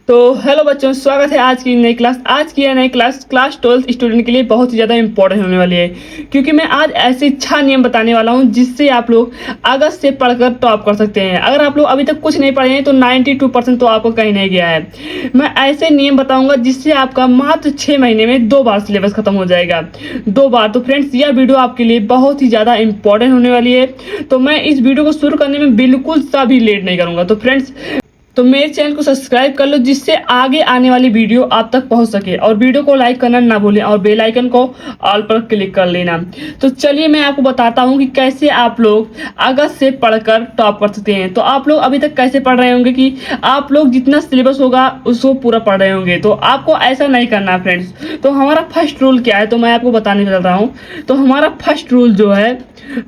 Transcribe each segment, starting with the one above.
तो हेलो बच्चों, स्वागत है आज की नई क्लास। आज की यह नई क्लास 12th स्टूडेंट के लिए बहुत ही ज़्यादा इंपॉर्टेंट होने वाली है, क्योंकि मैं आज ऐसे 6 नियम बताने वाला हूं जिससे आप लोग अगस्त से पढ़कर टॉप कर सकते हैं। अगर आप लोग अभी तक कुछ नहीं पढ़े हैं तो 92% तो आपको कहीं नहीं गया है। मैं ऐसे नियम बताऊंगा जिससे आपका मात्र 6 महीने में 2 बार सिलेबस खत्म हो जाएगा, 2 बार। तो फ्रेंड्स, यह वीडियो आपके लिए बहुत ही ज़्यादा इंपॉर्टेंट होने वाली है। तो मैं इस वीडियो को शुरू करने में बिल्कुल सा भी लेट नहीं करूँगा। तो फ्रेंड्स, तो मेरे चैनल को सब्सक्राइब कर लो जिससे आगे आने वाली वीडियो आप तक पहुंच सके, और वीडियो को लाइक करना ना भूलें और बेल आइकन को ऑल पर क्लिक कर लेना। तो चलिए मैं आपको बताता हूं कि कैसे आप लोग अगस्त से पढ़कर टॉप कर सकते हैं। तो आप लोग अभी तक कैसे पढ़ रहे होंगे कि आप लोग जितना सिलेबस होगा उसको पूरा पढ़ रहे होंगे। तो आपको ऐसा नहीं करना फ्रेंड्स। तो हमारा फर्स्ट रूल क्या है, तो मैं आपको बताने चल रहा हूँ। तो हमारा फर्स्ट रूल जो है,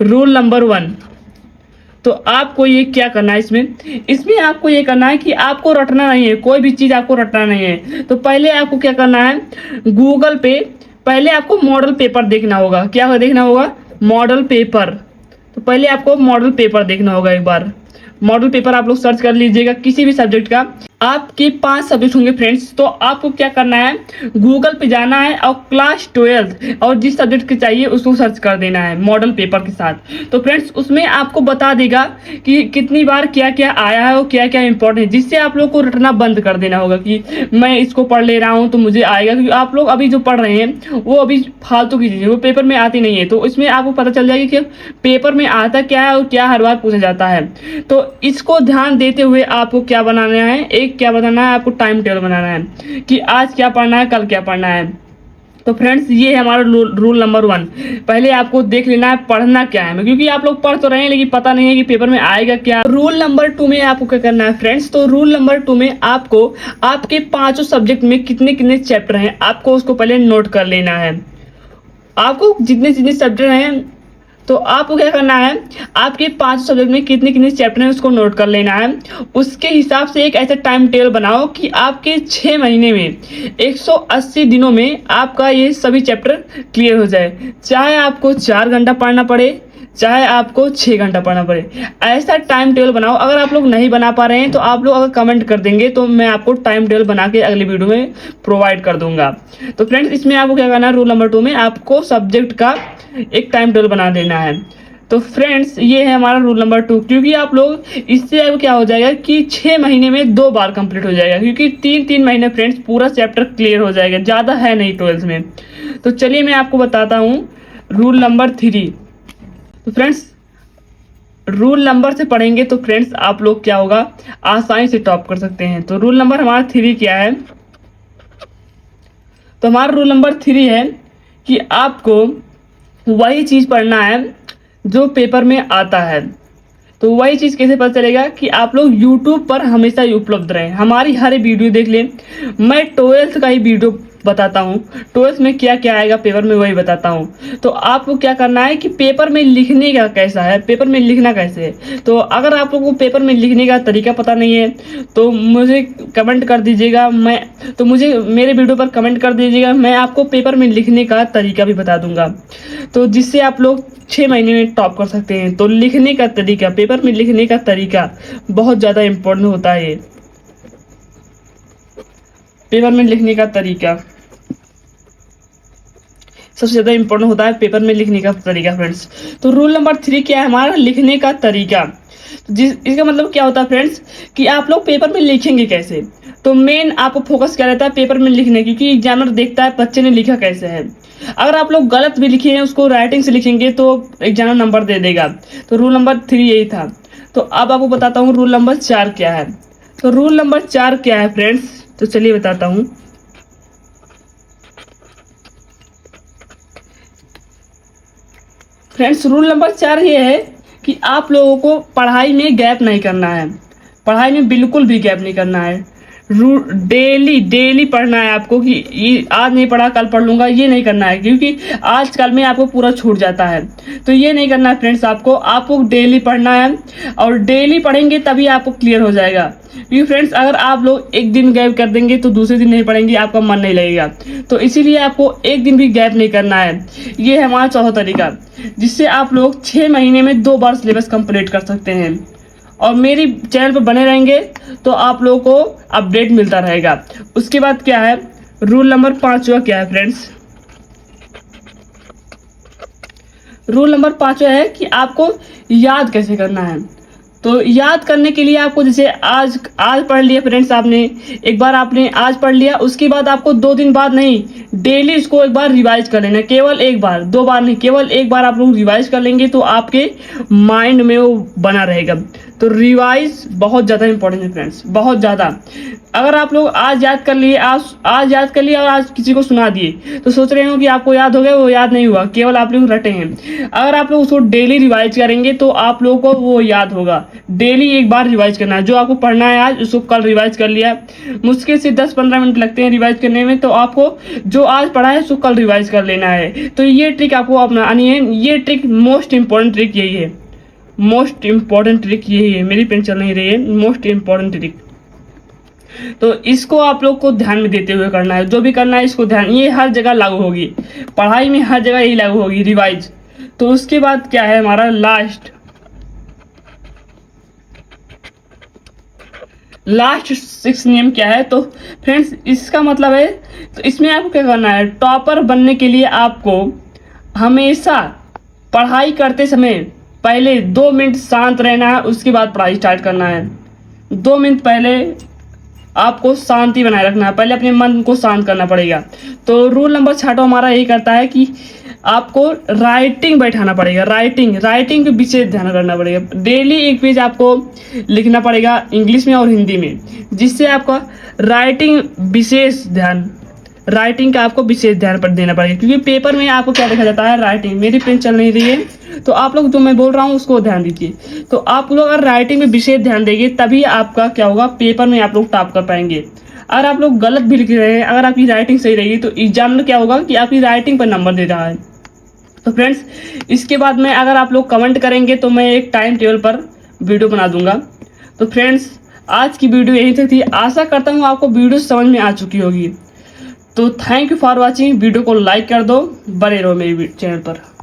रूल नंबर 1। तो आपको ये क्या करना है, इसमें आपको ये करना है कि आपको रटना नहीं है, कोई भी चीज़ आपको रटना नहीं है। तो पहले आपको क्या करना है, गूगल पे पहले आपको मॉडल पेपर देखना होगा। क्या देखना होगा? Model paper. तो पहले आपको मॉडल पेपर देखना होगा। एक बार मॉडल पेपर आप लोग सर्च कर लीजिएगा किसी भी सब्जेक्ट का। आपके 5 सब्जेक्ट होंगे फ्रेंड्स। तो आपको क्या करना है, गूगल पे जाना है और क्लास 12 और जिस सब्जेक्ट के चाहिए उसको सर्च कर देना है मॉडल पेपर के साथ। तो फ्रेंड्स, उसमें आपको बता देगा कि कितनी बार क्या क्या आया है और क्या क्या इंपॉर्टेंट है, जिससे आप लोग को रटना बंद कर देना होगा कि मैं इसको पढ़ ले रहा हूँ तो मुझे आएगा। क्योंकि आप लोग अभी जो पढ़ रहे हैं वो अभी फालतू की चीज़, वो पेपर में आती नहीं है। तो इसमें आपको पता चल जाएगा कि पेपर में आता क्या है और क्या हर बार पूछा जाता है। तो इसको ध्यान देते हुए आपको क्या बनाना है, क्या बताना है, आपको टाइम टेबल बनाना है कि आज क्या पढ़ना है, कल क्या पढ़ना है। तो फ्रेंड्स, ये है हमारा रूल नंबर 1। पहले आपको देख लेना है पढ़ना क्या है, क्योंकि आप लोग पढ़ तो रहे हैं लेकिन पता नहीं है कि पेपर में आएगा क्या। रूल नंबर 2 में आपको क्या करना है फ्रेंड्स, तो रूल नंबर 2 में आपको आपके 5 सब्जेक्ट में कितने कितने चैप्टर हैं आपको उसको पहले नोट कर लेना है। आपको जितने जितने सब्जेक्ट हैं, तो आपको क्या करना है, आपके 5 सब्जेक्ट में कितने कितने चैप्टर हैं उसको नोट कर लेना है। उसके हिसाब से एक ऐसा टाइम टेबल बनाओ कि आपके 6 महीने में 180 दिनों में आपका ये सभी चैप्टर क्लियर हो जाए। चाहे आपको 4 घंटा पढ़ना पड़े, चाहे आपको 6 घंटा पढ़ना पड़े, ऐसा टाइम टेबल बनाओ। अगर आप लोग नहीं बना पा रहे हैं तो आप लोग अगर कमेंट कर देंगे तो मैं आपको टाइम टेबल बना के अगली वीडियो में प्रोवाइड कर दूंगा। तो फ्रेंड्स, इसमें आपको क्या करना है, रूल नंबर 2 में आपको सब्जेक्ट का एक टाइम टेबल बना देना है। तो फ्रेंड्स, ये है हमारा रूल नंबर 2, क्योंकि आप लोग इससे अब क्या हो जाएगा कि 6 महीने में 2 बार कंप्लीट हो जाएगा, क्योंकि 3-3 महीने फ्रेंड्स पूरा चैप्टर क्लियर हो जाएगा, ज़्यादा है नहीं 12th में। तो चलिए मैं आपको बताता हूँ रूल नंबर 3। तो फ्रेंड्स, रूल नंबर से पढ़ेंगे तो फ्रेंड्स आप लोग क्या होगा, आसानी से टॉप कर सकते हैं। तो रूल नंबर हमारा 3 क्या है, तो हमारा रूल नंबर 3 है कि आपको वही चीज़ पढ़ना है जो पेपर में आता है। तो वही चीज़ कैसे पता चलेगा कि आप लोग YouTube पर हमेशा ही उपलब्ध रहें, हमारी हर वीडियो देख लें। मैं 12th का ही वीडियो बताता हूँ, 12th में क्या क्या आएगा पेपर में वही बताता हूँ। तो आपको क्या करना है कि पेपर में लिखने का कैसा है, पेपर में लिखना कैसे है। तो अगर आप लोगों को पेपर में लिखने का तरीका पता नहीं है तो मुझे कमेंट कर दीजिएगा, मुझे मेरे वीडियो पर कमेंट कर दीजिएगा, मैं आपको पेपर में लिखने का तरीका भी बता दूंगा। तो जिससे आप लोग 6 महीने में टॉप कर सकते हैं। तो लिखने का तरीका, पेपर में लिखने का तरीका बहुत ज़्यादा इम्पोर्टेंट होता है। पेपर में लिखने का तरीका सबसे ज़्यादा इम्पोर्टेंट होता है, पेपर में लिखने का तरीका फ्रेंड्स। तो रूल नंबर 3 क्या है हमारा, लिखने का तरीका। इसका मतलब क्या होता है फ्रेंड्स कि आप लोग पेपर में लिखेंगे कैसे। तो मेन आपको फोकस क्या रहता है पेपर में लिखने की, कि एग्जामिनर देखता है बच्चे ने लिखा कैसे है। अगर आप लोग गलत भी लिखे हैं, उसको राइटिंग से लिखेंगे तो एग्जामिनर नंबर दे देगा। तो रूल नंबर 3 यही था। तो अब आपको बताता हूँ रूल नंबर 4 क्या है। तो रूल नंबर 4 क्या है फ्रेंड्स, तो चलिए बताता हूँ। फ्रेंड्स, रूल नंबर 4 ये है कि आप लोगों को पढ़ाई में गैप नहीं करना है, पढ़ाई में बिल्कुल भी गैप नहीं करना है। डेली पढ़ना है आपको, कि ये आज नहीं पढ़ा कल पढ़ लूँगा, ये नहीं करना है, क्योंकि आजकल में आपको पूरा छूट जाता है। तो ये नहीं करना है फ्रेंड्स, आपको डेली पढ़ना है, और डेली पढ़ेंगे तभी आपको क्लियर हो जाएगा। क्योंकि फ्रेंड्स, अगर आप लोग एक दिन गैप कर देंगे तो दूसरे दिन नहीं पढ़ेंगे, आपका मन नहीं लगेगा। तो इसीलिए आपको एक दिन भी गैप नहीं करना है। ये है हमारा चौथा तरीका, जिससे आप लोग 6 महीने में 2 बार सिलेबस कंप्लीट कर सकते हैं। और मेरी चैनल पर बने रहेंगे तो आप लोगों को अपडेट मिलता रहेगा। उसके बाद क्या है, रूल नंबर 5वां क्या है फ्रेंड्स, रूल नंबर 5वां है कि आपको याद कैसे करना है। तो याद करने के लिए आपको जैसे आज पढ़ लिया फ्रेंड्स, आपने एक बार आपने आज पढ़ लिया, उसके बाद आपको 2 दिन बाद नहीं, डेली इसको एक बार रिवाइज कर लेना। केवल एक बार, 2 बार नहीं, केवल एक बार आप लोग रिवाइज कर लेंगे तो आपके माइंड में वो बना रहेगा। तो रिवाइज बहुत ज़्यादा इंपॉर्टेंट है फ्रेंड्स, बहुत ज़्यादा। अगर आप लोग आज याद कर लिए, आज याद कर लिया और आज किसी को सुना दिए तो सोच रहे हो कि आपको याद हो गया, वो याद नहीं हुआ, केवल आप लोग रटे हैं। अगर आप लोग उसको डेली रिवाइज करेंगे तो आप लोगों को वो याद होगा। डेली एक बार रिवाइज करना है, जो आपको पढ़ना है आज उसको कल रिवाइज कर लिया। मुश्किल से 10-15 मिनट लगते हैं रिवाइज करने में, तो आपको जो आज पढ़ा है उसको कल रिवाइज कर लेना है। तो ये ट्रिक आपको अपनानी है। ये ट्रिक मोस्ट इंपॉर्टेंट ट्रिक यही है, मोस्ट इंपॉर्टेंट ट्रिक यही है। मेरी पेन चल नहीं रही है, मोस्ट इंपॉर्टेंट ट्रिक। तो इसको आप लोग को ध्यान में देते हुए करना है, जो भी करना है इसको ध्यान, ये हर जगह लागू होगी, पढ़ाई में हर जगह यही लागू होगी, रिवाइज। तो उसके बाद क्या है हमारा लास्ट 6 नियम क्या है। तो फ्रेंड्स इसका मतलब है, तो इसमें आपको क्या करना है, टॉपर बनने के लिए आपको हमेशा पढ़ाई करते समय पहले 2 मिनट शांत रहना है, उसके बाद पढ़ाई स्टार्ट करना है। 2 मिनट पहले आपको शांति बनाए रखना है, पहले अपने मन को शांत करना पड़ेगा। तो रूल नंबर 6 हमारा यही करता है कि आपको राइटिंग बैठाना पड़ेगा, राइटिंग पे विशेष ध्यान करना पड़ेगा। डेली एक पेज आपको लिखना पड़ेगा इंग्लिश में और हिंदी में, जिससे आपका राइटिंग का आपको विशेष ध्यान पर देना पड़ेगा। क्योंकि पेपर में आपको क्या देखा जाता है, राइटिंग। मेरी पेन चल नहीं रही है तो आप लोग जो मैं बोल रहा हूँ उसको ध्यान दीजिए। तो आप लोग अगर राइटिंग में विशेष ध्यान देंगे तभी आपका क्या होगा, पेपर में आप लोग टॉप कर पाएंगे। अगर आप लोग गलत भी लिख रहे हैं, अगर आपकी राइटिंग सही रहेगी तो एग्जाम में क्या होगा कि आपकी राइटिंग पर नंबर दे रहा है। तो फ्रेंड्स इसके बाद में अगर आप लोग कमेंट करेंगे तो मैं एक टाइम टेबल पर वीडियो बना दूंगा। तो फ्रेंड्स आज की वीडियो यही तक थी। आशा करता हूँ आपको वीडियो समझ में आ चुकी होगी। तो thank you for watching. Video को लाइक कर दो, बने रहो मेरी चैनल पर।